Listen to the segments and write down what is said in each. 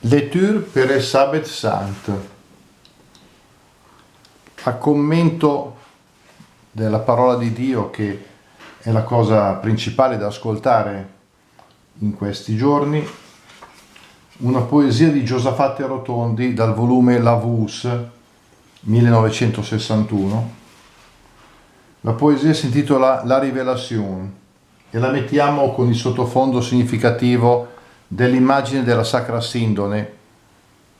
Lecture per il Sabbath Sant. A commento della parola di Dio, che è la cosa principale da ascoltare in questi giorni, una poesia di Giosafat Rotondi dal volume Lavus 1961. La poesia si intitola La Rivelazione e la mettiamo con il sottofondo significativo dell'immagine della Sacra Sindone,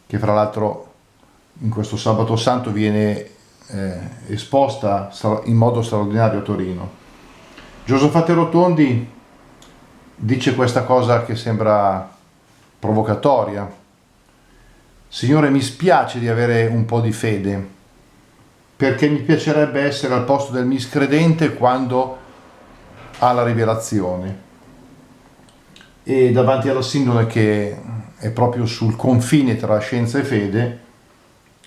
che fra l'altro in questo Sabato Santo viene esposta in modo straordinario a Torino. Giosafat Rotondi dice questa cosa che sembra provocatoria: Signore, mi spiace di avere un po' di fede, perché mi piacerebbe essere al posto del miscredente quando ha la rivelazione. E davanti alla sindone, che è proprio sul confine tra scienza e fede,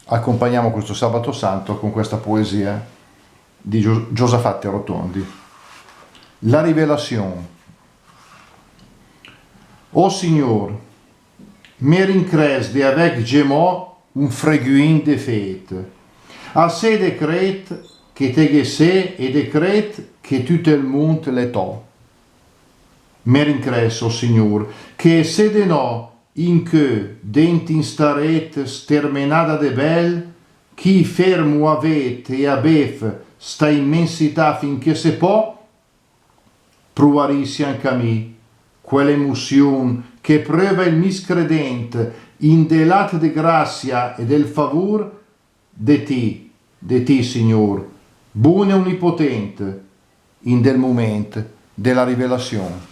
accompagniamo questo Sabato Santo con questa poesia di Giosafat Rotondi. La Rivelazione. Ô Signor, me rincres de avec gemò un freguin de fête. A se decret che te gessé e decret che tout le monde l'etò. Me rincres, ô Signor, che se de no in che dentin staret stermenada de bel, chi fermo avet e abef sta immensità finché se può, pruvarissi anche a me quell'emozione che prova il miscredente in delat de grazia e del favor de ti, Signor, buono e onnipotente, in del momento della rivelazione.